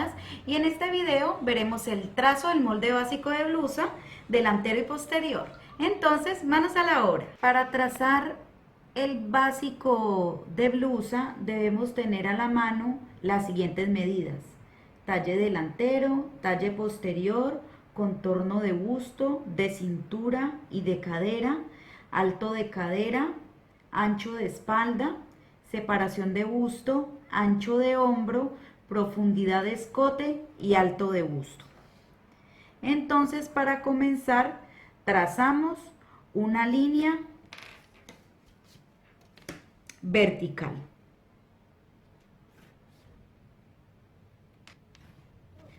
Modas, y en este video veremos el trazo del molde básico de blusa delantero y posterior. Entonces, manos a la obra. Para trazar el básico de blusa debemos tener a la mano las siguientes medidas: talle delantero, talle posterior, contorno de busto, de cintura y de cadera, alto de cadera, ancho de espalda, separación de busto, ancho de hombro, profundidad de escote y alto de busto. Entonces, para comenzar, trazamos una línea vertical.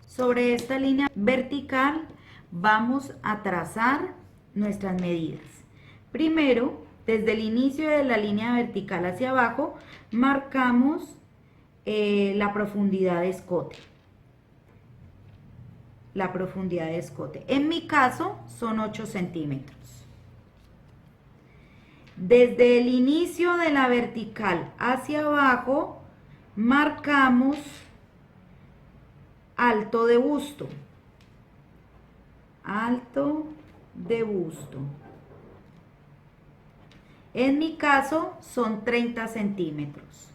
Sobre esta línea vertical vamos a trazar nuestras medidas. Primero, desde el inicio de la línea vertical hacia abajo, marcamos la profundidad de escote. La profundidad de escote. En mi caso son 8 centímetros. Desde el inicio de la vertical hacia abajo, marcamos alto de busto. Alto de busto. En mi caso son 30 centímetros.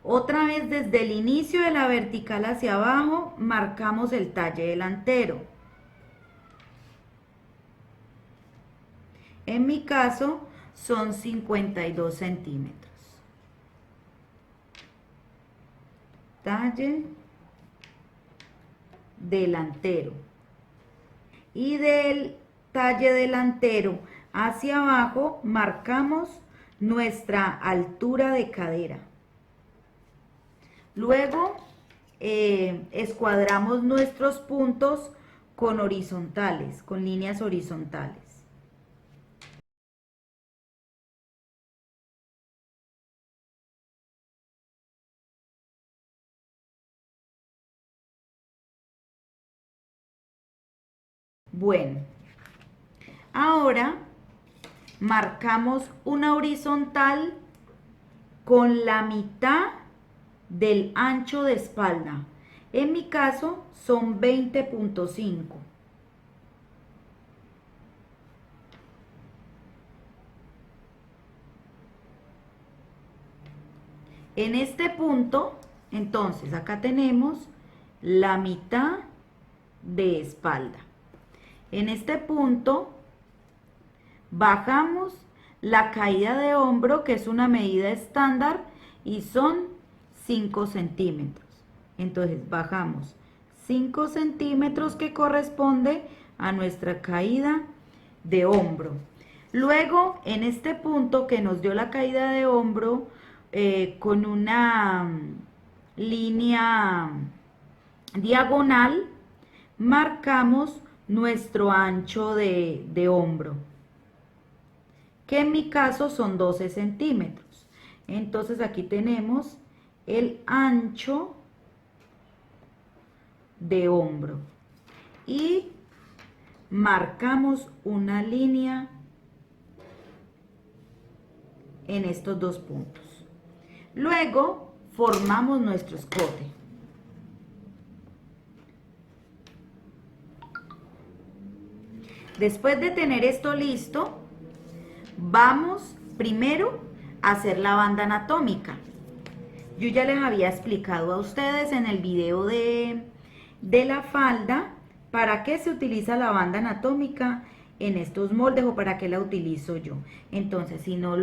Otra vez desde el inicio de la vertical hacia abajo, marcamos el talle delantero. En mi caso son 52 centímetros. Talle delantero. Y del talle delantero hacia abajo marcamos nuestra altura de cadera. Luego escuadramos nuestros puntos con horizontales, con líneas horizontales. Bueno, ahora marcamos una horizontal con la mitad del ancho de espalda. En mi caso son 20.5. En este punto, entonces acá tenemos la mitad de espalda. En este punto bajamos la caída de hombro, que es una medida estándar, y son 5 centímetros. Entonces bajamos 5 centímetros, que corresponde a nuestra caída de hombro. Luego, en este punto que nos dio la caída de hombro, con una línea diagonal, marcamos nuestro ancho de hombro, que en mi caso son 12 centímetros. Entonces aquí tenemos el ancho de hombro y marcamos una línea en estos dos puntos. Luego formamos nuestro escote. Después de tener esto listo, vamos primero a hacer la banda anatómica. Yo ya les había explicado a ustedes en el video de la falda para qué se utiliza la banda anatómica en estos moldes o para qué la utilizo yo. Entonces, si no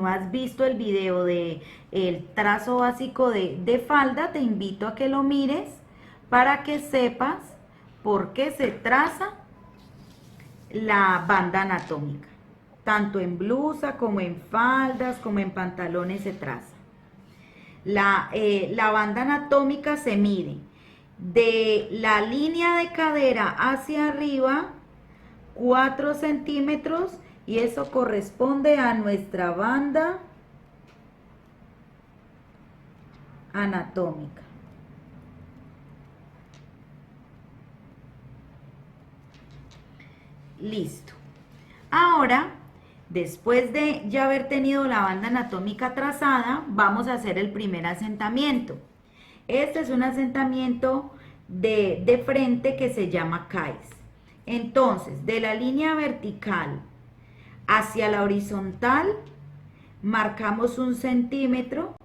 has visto el video de el trazo básico de falda, te invito a que lo mires para que sepas por qué se traza la banda anatómica. Tanto en blusa como en faldas como en pantalones se traza. La banda anatómica se mide de la línea de cadera hacia arriba 4 centímetros, y eso corresponde a nuestra banda anatómica. Listo. Ahora, después de ya haber tenido la banda anatómica trazada, vamos a hacer el primer asentamiento. Este es un asentamiento de frente que se llama CAIS. Entonces, de la línea vertical hacia la horizontal, marcamos 1 centímetro.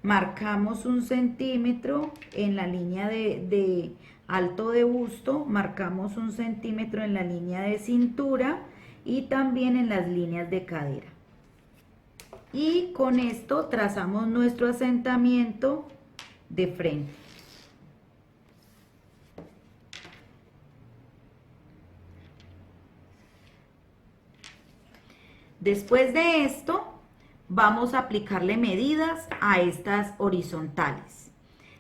Marcamos 1 centímetro en la línea de alto de busto, marcamos 1 centímetro en la línea de cintura y también en las líneas de cadera. Y con esto trazamos nuestro asentamiento de frente. Después de esto, vamos a aplicarle medidas a estas horizontales.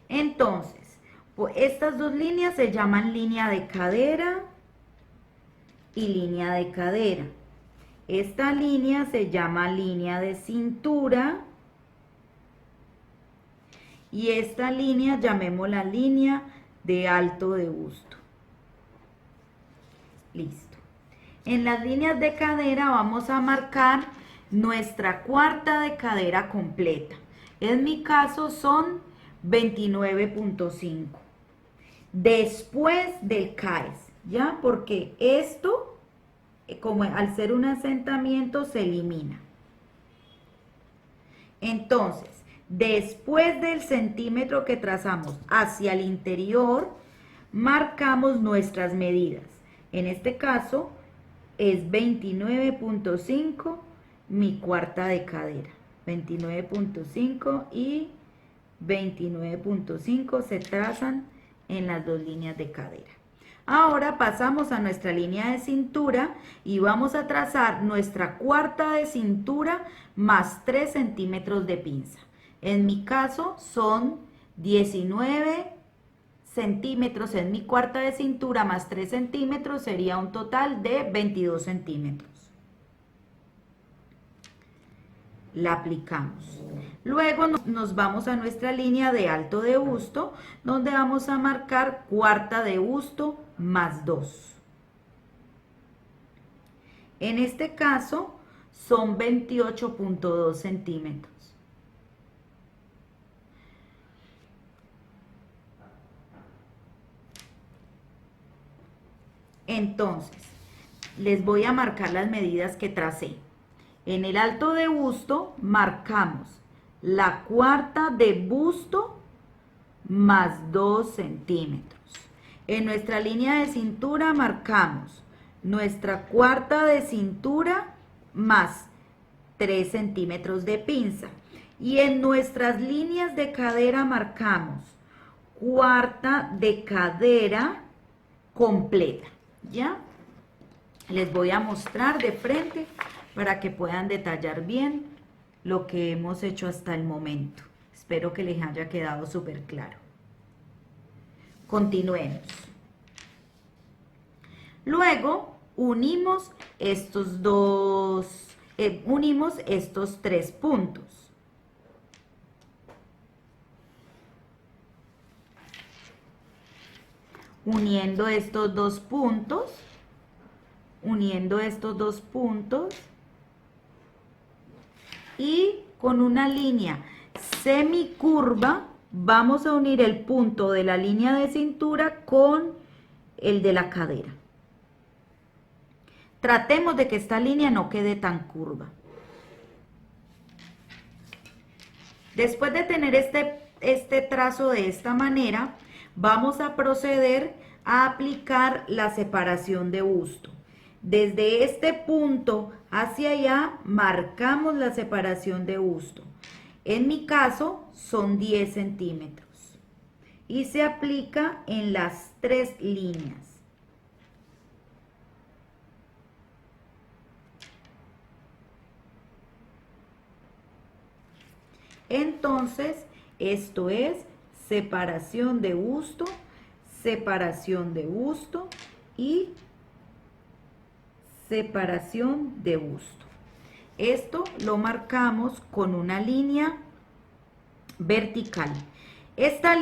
Entonces, pues estas dos líneas se llaman línea de cadera y línea de cadera. Esta línea se llama línea de cintura y esta línea llamémosla línea de alto de busto. Listo. En las líneas de cadera vamos a marcar nuestra cuarta de cadera completa. En mi caso son 29.5. Después del CAES, ¿ya? Porque esto, como al ser un asentamiento, se elimina. Entonces, después del centímetro que trazamos hacia el interior, marcamos nuestras medidas. En este caso es 29.5 mi cuarta de cadera. 29.5 y 29.5 se trazan en las dos líneas de cadera. Ahora pasamos a nuestra línea de cintura y vamos a trazar nuestra cuarta de cintura más 3 centímetros de pinza. En mi caso son 19 centímetros en mi cuarta de cintura más 3 centímetros, sería un total de 22 centímetros. La aplicamos. Luego nos vamos a nuestra línea de alto de busto, donde vamos a marcar cuarta de busto más 2. En este caso son 28.2 centímetros. Entonces, les voy a marcar las medidas que tracé. En el alto de busto marcamos la cuarta de busto más 2 centímetros. En nuestra línea de cintura marcamos nuestra cuarta de cintura más 3 centímetros de pinza. Y en nuestras líneas de cadera marcamos cuarta de cadera completa. ¿Ya? Les voy a mostrar de frente para que puedan detallar bien lo que hemos hecho hasta el momento. Espero que les haya quedado súper claro. Continuemos. Luego unimos estos tres puntos. Uniendo estos dos puntos, y con una línea semicurva vamos a unir el punto de la línea de cintura con el de la cadera. Tratemos de que esta línea no quede tan curva. Después de tener este trazo de esta manera, vamos a proceder a aplicar la separación de busto. Desde este punto hacia allá marcamos la separación de busto. En mi caso son 10 centímetros y se aplica en las 3 líneas. Entonces, esto es separación de busto y separación de busto. Esto lo marcamos con una línea vertical. Esta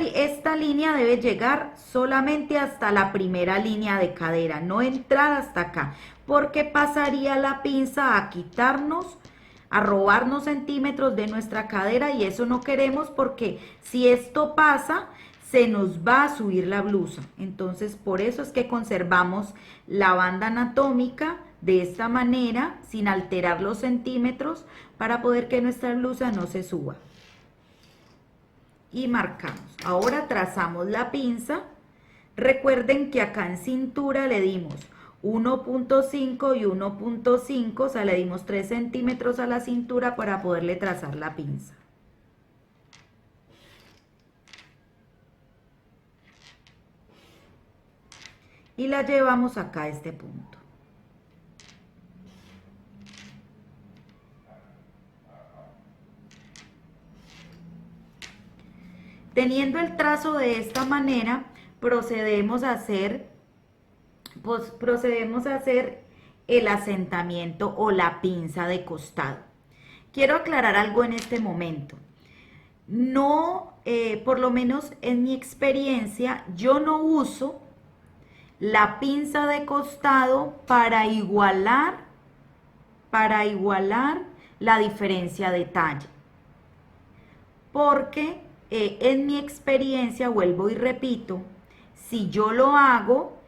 línea debe llegar solamente hasta la primera línea de cadera, no entrar hasta acá, porque pasaría la pinza a quitarnos a robarnos centímetros de nuestra cadera y eso no queremos porque si esto pasa, se nos va a subir la blusa. Entonces, por eso es que conservamos la banda anatómica de esta manera, sin alterar los centímetros, para poder que nuestra blusa no se suba. Y marcamos. Ahora trazamos la pinza. Recuerden que acá en cintura le dimos 1.5 y 1.5, o sea, le dimos 3 centímetros a la cintura para poderle trazar la pinza. Y la llevamos acá a este punto. Teniendo el trazo de esta manera, procedemos a hacer el asentamiento o la pinza de costado. Quiero aclarar algo en este momento. No, por lo menos en mi experiencia, yo no uso la pinza de costado para igualar la diferencia de talla. Porque en mi experiencia, vuelvo y repito, si yo lo hago,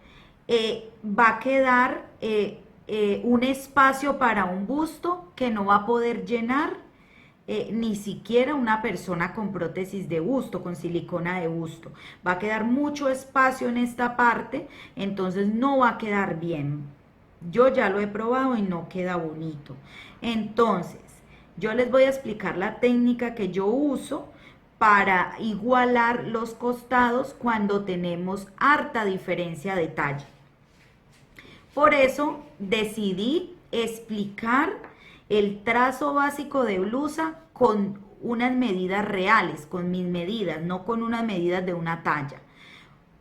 va a quedar un espacio para un busto que no va a poder llenar ni siquiera una persona con prótesis de busto, con silicona de busto. Va a quedar mucho espacio en esta parte, entonces no va a quedar bien. Yo ya lo he probado y no queda bonito. Entonces, yo les voy a explicar la técnica que yo uso para igualar los costados cuando tenemos harta diferencia de talla. Por eso decidí explicar el trazo básico de blusa con unas medidas reales, con mis medidas, no con unas medidas de una talla.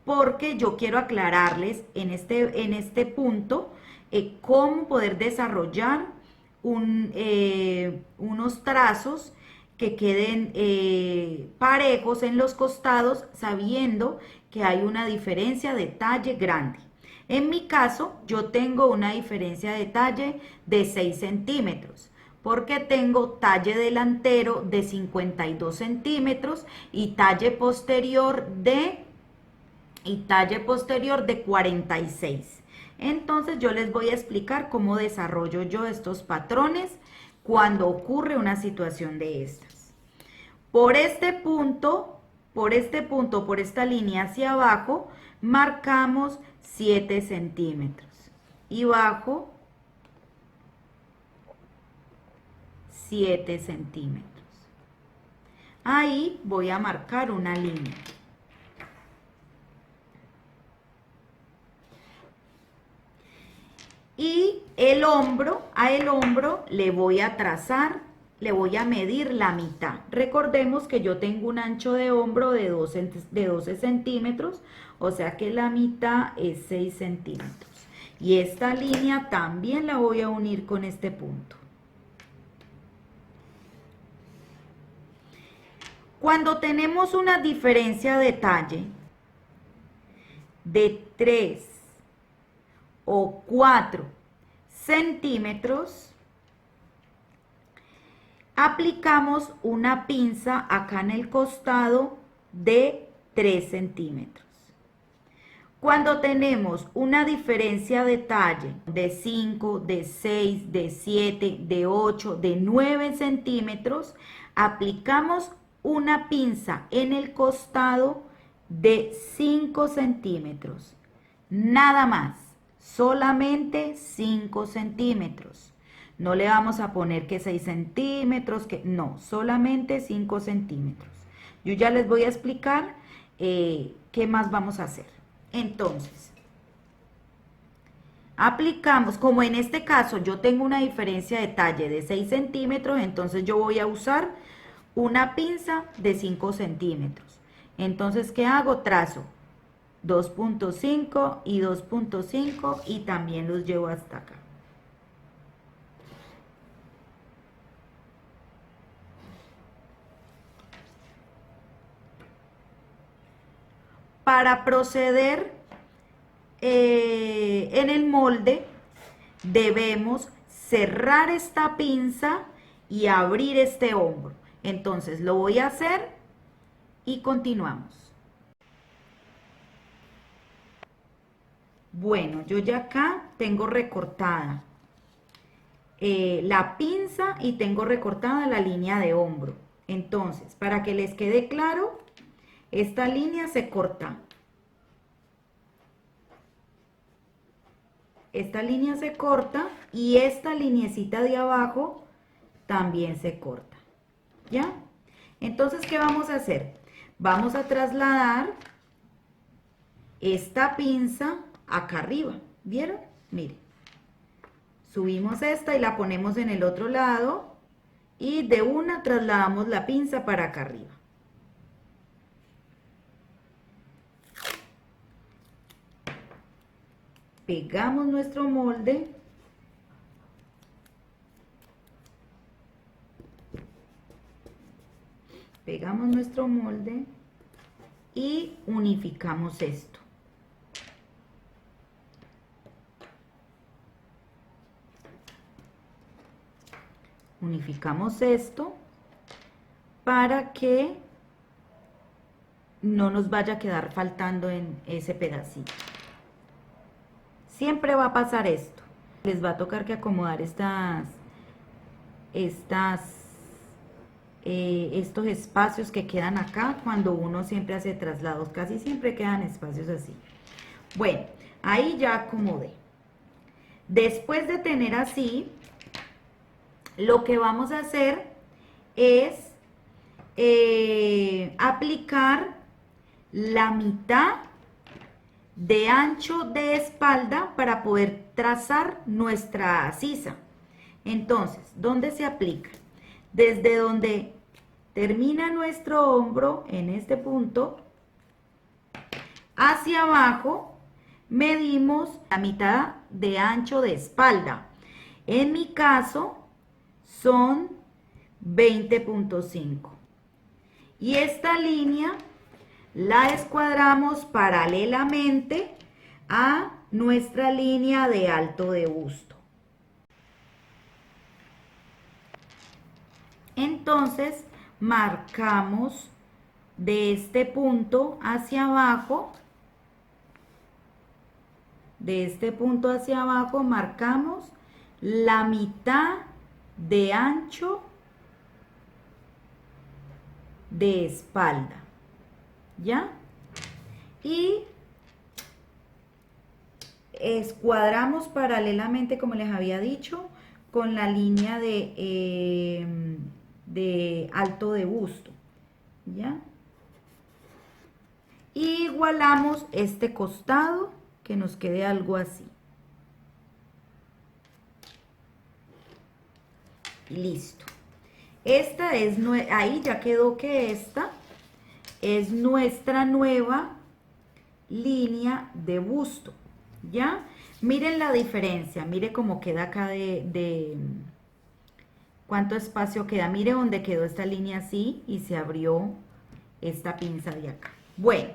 Porque yo quiero aclararles en este punto cómo poder desarrollar unos trazos que queden parejos en los costados, sabiendo que hay una diferencia de talle grande. En mi caso, yo tengo una diferencia de talle de 6 centímetros, porque tengo talle delantero de 52 centímetros y talle posterior de 46. Entonces yo les voy a explicar cómo desarrollo yo estos patrones cuando ocurre una situación de estas. Por esta línea hacia abajo, marcamos 7 centímetros y bajo 7 centímetros. Ahí voy a marcar una línea. Y a el hombro le voy a trazar, le voy a medir la mitad. Recordemos que yo tengo un ancho de hombro de 12 centímetros, o sea que la mitad es 6 centímetros. Y esta línea también la voy a unir con este punto. Cuando tenemos una diferencia de talle de 3 o 4 centímetros, aplicamos una pinza acá en el costado de 3 centímetros. Cuando tenemos una diferencia de talle de 5, de 6, de 7, de 8, de 9 centímetros, aplicamos una pinza en el costado de 5 centímetros. Nada más, solamente 5 centímetros. No le vamos a poner que 6 centímetros, no, solamente 5 centímetros. Yo ya les voy a explicar qué más vamos a hacer. Entonces, aplicamos, como en este caso yo tengo una diferencia de talle de 6 centímetros, entonces yo voy a usar una pinza de 5 centímetros. Entonces, ¿qué hago? Trazo 2.5 y 2.5 y también los llevo hasta acá. Para proceder en el molde, debemos cerrar esta pinza y abrir este hombro. Entonces lo voy a hacer y continuamos. Bueno, yo ya acá tengo recortada la pinza y tengo recortada la línea de hombro. Entonces, para que les quede claro, esta línea se corta. Esta línea se corta y esta lineecita de abajo también se corta. ¿Ya? Entonces, ¿qué vamos a hacer? Vamos a trasladar esta pinza acá arriba. ¿Vieron? Miren. Subimos esta y la ponemos en el otro lado y de una trasladamos la pinza para acá arriba. Pegamos nuestro molde. Pegamos nuestro molde y unificamos esto. Unificamos esto para que no nos vaya a quedar faltando en ese pedacito. Siempre va a pasar esto. Les va a tocar que acomodar estos espacios que quedan acá cuando uno siempre hace traslados. Casi siempre quedan espacios así. Bueno, ahí ya acomodé. Después de tener así, lo que vamos a hacer es aplicar la mitad de ancho de espalda para poder trazar nuestra sisa. Entonces, ¿dónde se aplica? Desde donde termina nuestro hombro, en este punto, hacia abajo, medimos la mitad de ancho de espalda. En mi caso, son 20.5. Y esta línea la escuadramos paralelamente a nuestra línea de alto de busto. Entonces, marcamos de este punto hacia abajo, marcamos la mitad de ancho de espalda. ¿Ya? Y escuadramos paralelamente, como les había dicho, con la línea de alto de busto. ¿Ya? Y igualamos este costado, que nos quede algo así. Listo. Esta es, ahí ya quedó que esta es nuestra nueva línea de busto, ¿ya? Miren la diferencia, mire cómo queda acá cuánto espacio queda. Mire dónde quedó esta línea así y se abrió esta pinza de acá. Bueno,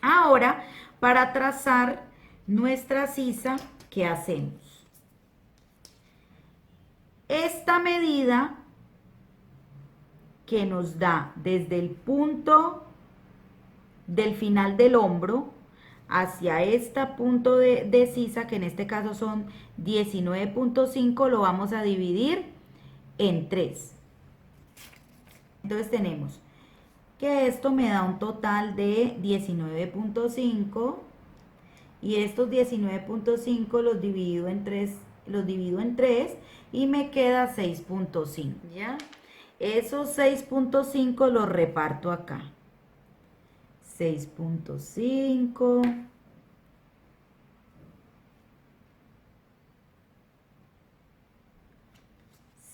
ahora para trazar nuestra sisa, ¿qué hacemos? Esta medida que nos da desde el punto del final del hombro hacia este punto de sisa, que en este caso son 19.5, lo vamos a dividir en 3. Entonces tenemos que esto me da un total de 19.5 y estos 19.5 los divido en 3 y me queda 6.5, ¿ya? Esos 6.5 los reparto acá. 6.5.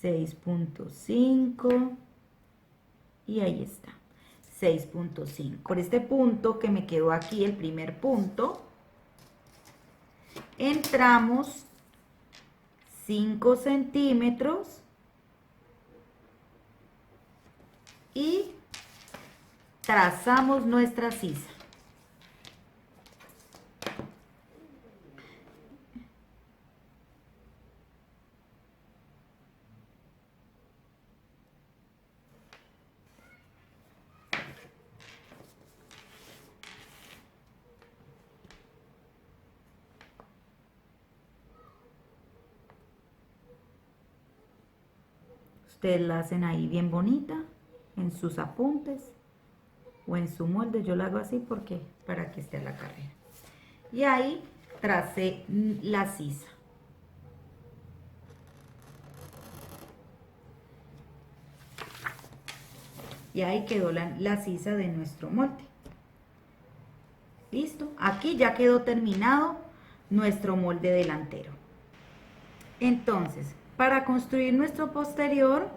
6.5 y ahí está, 6.5. Por este punto que me quedó aquí, el primer punto, entramos 5 centímetros y trazamos nuestra sisa. Ustedes la hacen ahí bien bonita, en sus apuntes o en su molde. Yo la hago así porque para que esté a la carrera. Y ahí tracé la sisa. Y ahí quedó la sisa de nuestro molde. Listo, aquí ya quedó terminado nuestro molde delantero. Entonces, para construir nuestro posterior,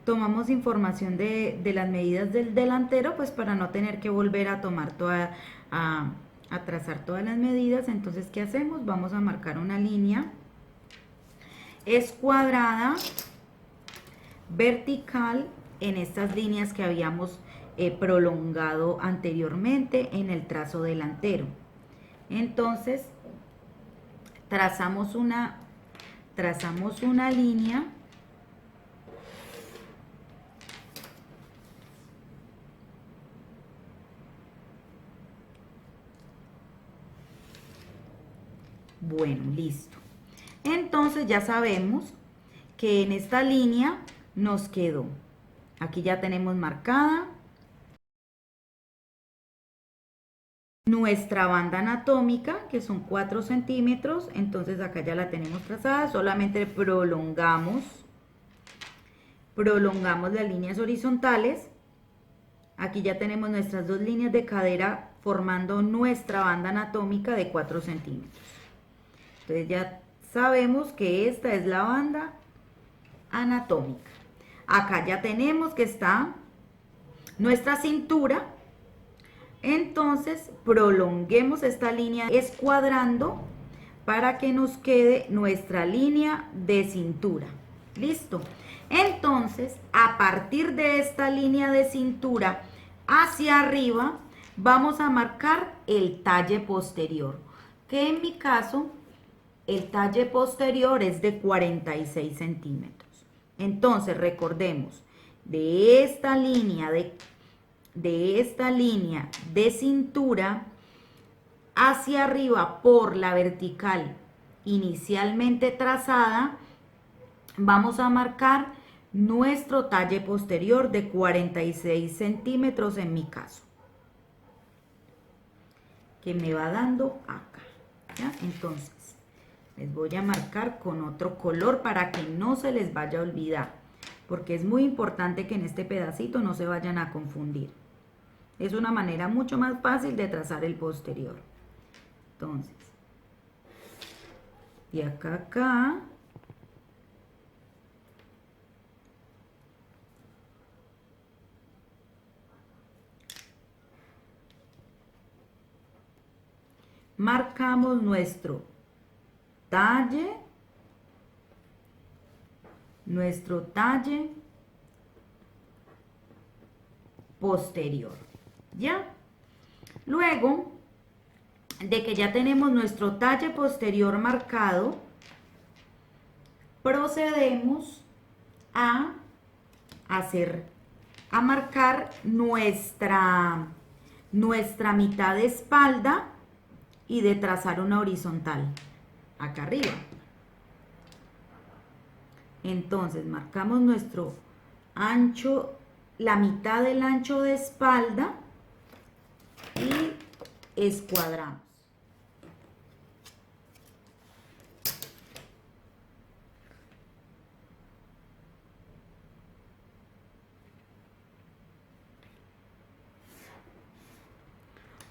tomamos información de las medidas del delantero, pues para no tener que volver a tomar a trazar todas las medidas. Entonces, ¿qué hacemos? Vamos a marcar una línea escuadrada, vertical, en estas líneas que habíamos prolongado anteriormente en el trazo delantero. Entonces, trazamos una línea bueno, listo. Entonces ya sabemos que en esta línea nos quedó, aquí ya tenemos marcada nuestra banda anatómica, que son 4 centímetros. Entonces acá ya la tenemos trazada, solamente prolongamos las líneas horizontales. Aquí ya tenemos nuestras dos líneas de cadera formando nuestra banda anatómica de 4 centímetros. Entonces ya sabemos que esta es la banda anatómica. Acá ya tenemos que está nuestra cintura. Entonces prolonguemos esta línea escuadrando para que nos quede nuestra línea de cintura. Listo. Entonces, a partir de esta línea de cintura hacia arriba, vamos a marcar el talle posterior, que en mi caso, el talle posterior es de 46 centímetros. Entonces, recordemos, de esta línea de cintura hacia arriba por la vertical inicialmente trazada, vamos a marcar nuestro talle posterior de 46 centímetros en mi caso, que me va dando acá, ¿ya? Entonces, les voy a marcar con otro color para que no se les vaya a olvidar, porque es muy importante que en este pedacito no se vayan a confundir. Es una manera mucho más fácil de trazar el posterior. Entonces, de acá a acá, marcamos nuestro talle posterior, ¿ya? Luego de que ya tenemos nuestro talle posterior marcado, procedemos a marcar nuestra mitad de espalda y de trazar una horizontal acá arriba. Entonces marcamos nuestro ancho, la mitad del ancho de espalda y escuadramos.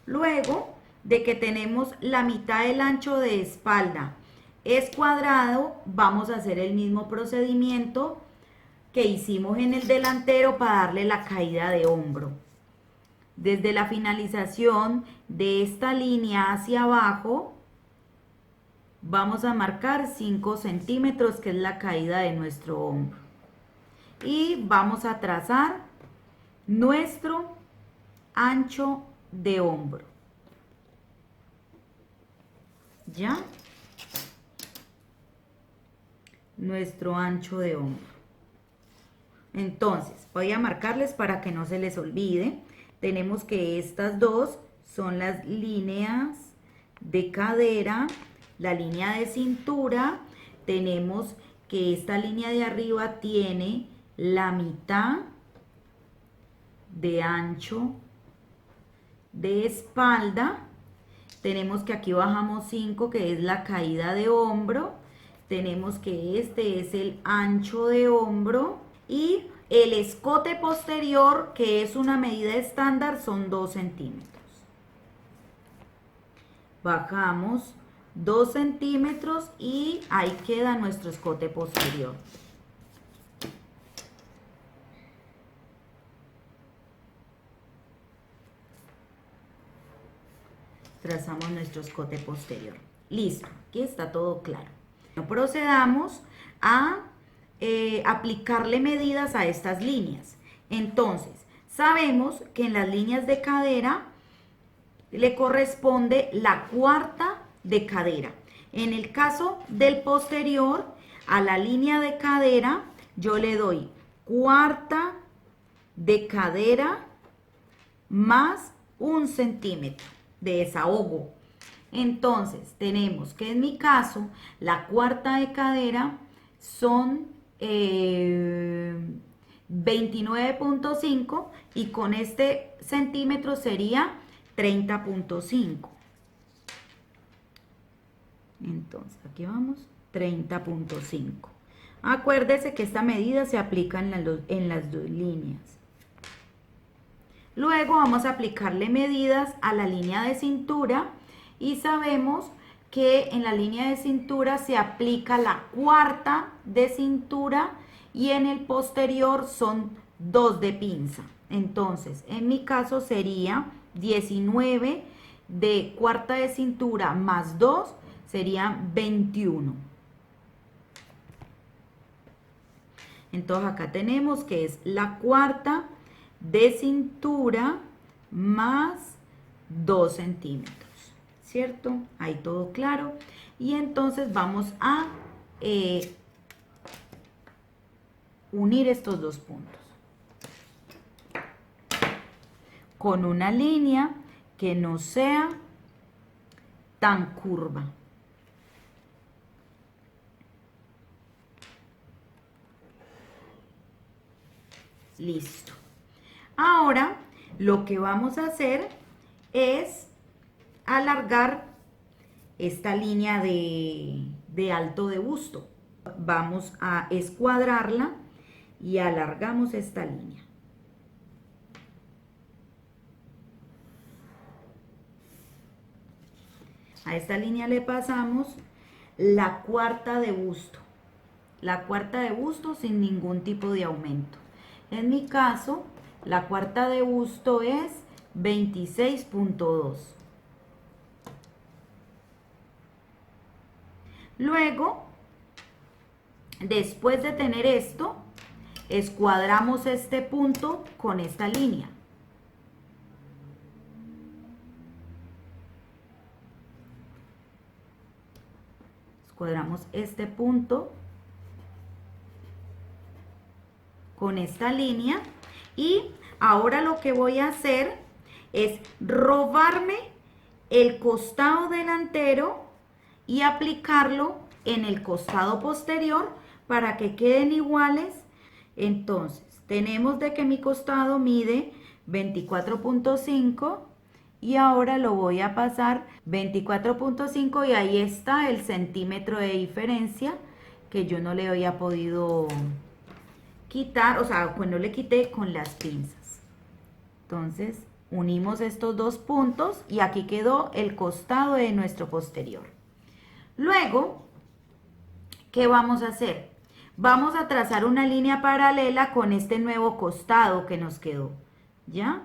Luego de que tenemos la mitad del ancho de espalda escuadrado, vamos a hacer el mismo procedimiento que hicimos en el delantero para darle la caída de hombro. Desde la finalización de esta línea hacia abajo, vamos a marcar 5 centímetros, que es la caída de nuestro hombro. Y vamos a trazar nuestro ancho de hombro. ¿Ya? Nuestro ancho de hombro. Entonces, voy a marcarles para que no se les olvide. Tenemos que estas dos son las líneas de cadera, la línea de cintura. Tenemos que esta línea de arriba tiene la mitad de ancho de espalda. Tenemos que aquí bajamos 5, que es la caída de hombro. Tenemos que este es el ancho de hombro. Y el escote posterior, que es una medida estándar, son 2 centímetros. Bajamos 2 centímetros y ahí queda nuestro escote posterior. Trazamos nuestro escote posterior. Listo, aquí está todo claro. Procedamos a aplicarle medidas a estas líneas. Entonces, sabemos que en las líneas de cadera le corresponde la cuarta de cadera. En el caso del posterior, a la línea de cadera, yo le doy cuarta de cadera más 1 centímetro de desahogo. Entonces, tenemos que en mi caso, la cuarta de cadera son 29.5 y con este centímetro sería 30.5. Entonces, aquí vamos, 30.5. Acuérdese que esta medida se aplica en las dos líneas. Luego vamos a aplicarle medidas a la línea de cintura y sabemos que en la línea de cintura se aplica la cuarta de cintura y en el posterior son 2 de pinza. Entonces, en mi caso sería 19 de cuarta de cintura más 2 serían 21. Entonces acá tenemos que es la cuarta de cintura más 2 centímetros, ¿cierto? Ahí todo claro. Y entonces vamos a unir estos dos puntos con una línea que no sea tan curva. Listo. Ahora lo que vamos a hacer es alargar esta línea de alto de busto. Vamos a escuadrarla y alargamos esta línea. A esta línea le pasamos la cuarta de busto. La cuarta de busto sin ningún tipo de aumento. En mi caso, la cuarta de busto es 26.2. Luego, después de tener esto, escuadramos este punto con esta línea. Escuadramos este punto con esta línea y ahora lo que voy a hacer es robarme el costado delantero y aplicarlo en el costado posterior para que queden iguales. Entonces, tenemos de que mi costado mide 24.5 y ahora lo voy a pasar 24.5 y ahí está el centímetro de diferencia que yo no le había podido quitar, o sea, cuando le quité con las pinzas. Entonces, unimos estos dos puntos y aquí quedó el costado de nuestro posterior. Luego, ¿qué vamos a hacer? Vamos a trazar una línea paralela con este nuevo costado que nos quedó, ¿ya?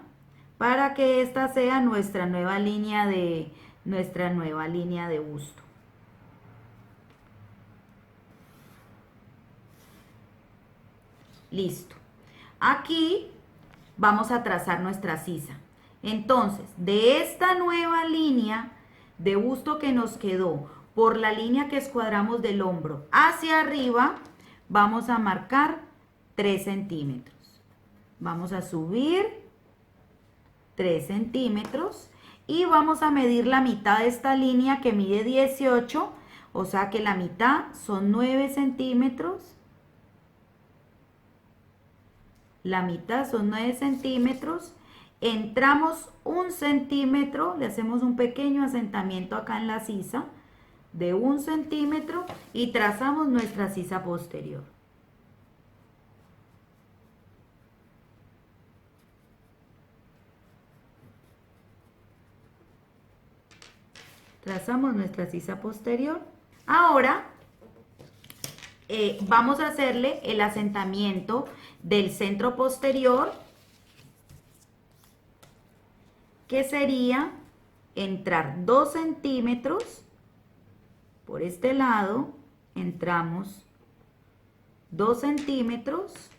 Para que esta sea nuestra nueva línea de busto. Listo. Aquí vamos a trazar nuestra sisa. Entonces, de esta nueva línea de busto que nos quedó, por la línea que escuadramos del hombro hacia arriba, vamos a marcar 3 centímetros. Vamos a subir 3 centímetros y vamos a medir la mitad de esta línea que mide 18, o sea que la mitad son 9 centímetros. La mitad son 9 centímetros. Entramos 1 centímetro, le hacemos un pequeño asentamiento acá en la sisa de 1 centímetro y trazamos nuestra sisa posterior. Trazamos nuestra sisa posterior. Ahora vamos a hacerle el asentamiento del centro posterior, que sería entrar 2 centímetros por este lado, entramos 2 centímetros,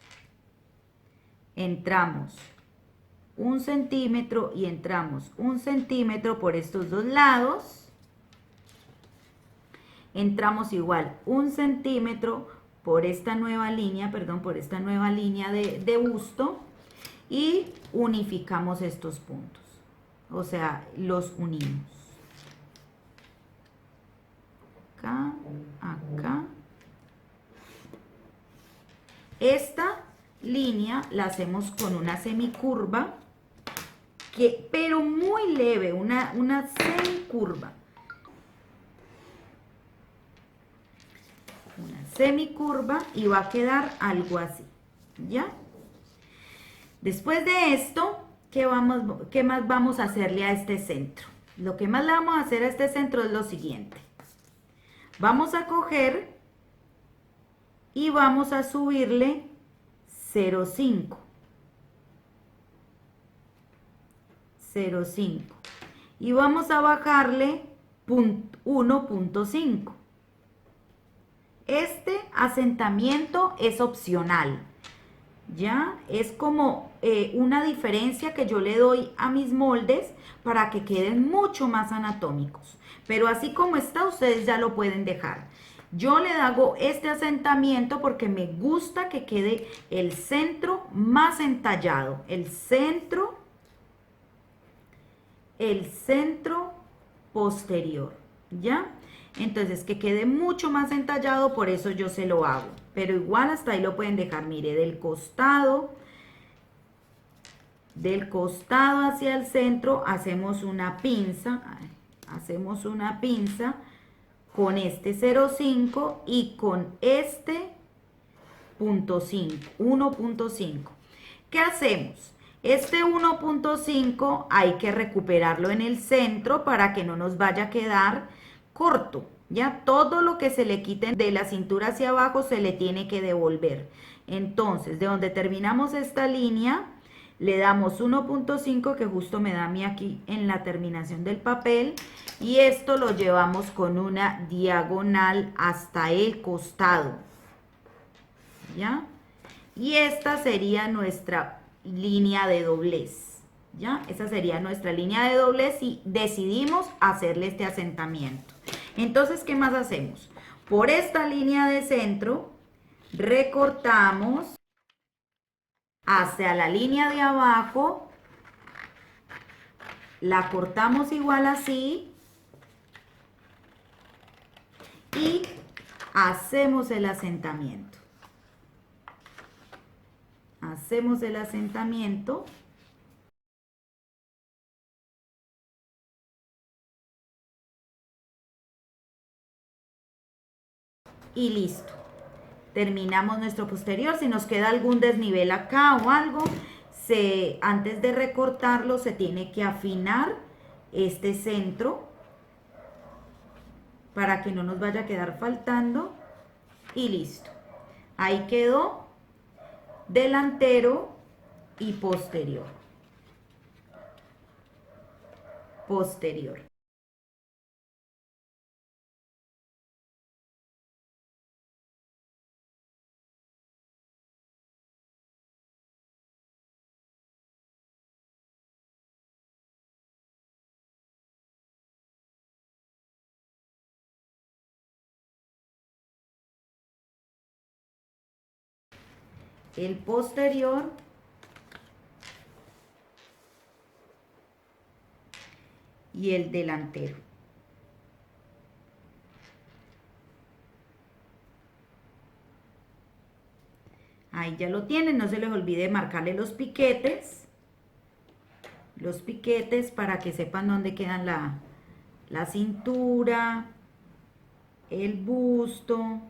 entramos 1 centímetro y entramos 1 centímetro por estos dos lados. Entramos igual 1 centímetro por esta nueva línea, perdón, por esta nueva línea de busto y unificamos estos puntos, o sea, los unimos. Acá, acá. Esta línea la hacemos con una semicurva, pero muy leve, una semicurva. Una semicurva y va a quedar algo así, ¿ya? Después de esto, ¿qué más vamos a hacerle a este centro? Lo que más le vamos a hacer a este centro es lo siguiente. Vamos a coger y vamos a subirle 0,5. 0,5. Y vamos a bajarle 1,5. Este asentamiento es opcional, ¿ya? Es como una diferencia que yo le doy a mis moldes para que queden mucho más anatómicos. Pero así como está, ustedes ya lo pueden dejar. Yo le hago este asentamiento porque me gusta que quede el centro más entallado. El centro posterior, ¿ya? Entonces, que quede mucho más entallado, por eso yo se lo hago. Pero igual hasta ahí lo pueden dejar, mire, del costado hacia el centro, hacemos una pinza con este 0,5 y con este 1,5. ¿Qué hacemos? Este 1,5 hay que recuperarlo en el centro para que no nos vaya a quedar corto, ¿ya? Todo lo que se le quite de la cintura hacia abajo se le tiene que devolver. Entonces, de donde terminamos esta línea, le damos 1,5 que justo me da a mí aquí en la terminación del papel, y esto lo llevamos con una diagonal hasta el costado, ¿ya? Y esta sería nuestra línea de doblez, ¿ya? Esa sería nuestra línea de doblez y decidimos hacerle este asentamiento. Entonces, ¿qué más hacemos? Por esta línea de centro, recortamos hacia la línea de abajo, la cortamos igual así y hacemos el asentamiento. Hacemos el asentamiento. Y listo. Terminamos nuestro posterior. Si nos queda algún desnivel acá o algo, antes de recortarlo se tiene que afinar este centro para que no nos vaya a quedar faltando. Y listo. Ahí quedó delantero y posterior. Posterior. El posterior y el delantero. Ahí ya lo tienen, no se les olvide marcarle los piquetes para que sepan dónde quedan la cintura, el busto.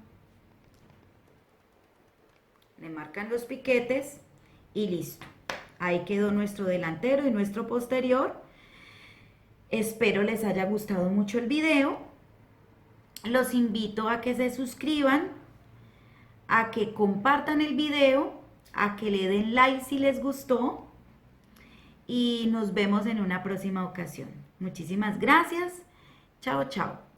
Le marcan los piquetes y listo. Ahí quedó nuestro delantero y nuestro posterior. Espero les haya gustado mucho el video. Los invito a que se suscriban, a que compartan el video, a que le den like si les gustó y nos vemos en una próxima ocasión. Muchísimas gracias. Chao, chao.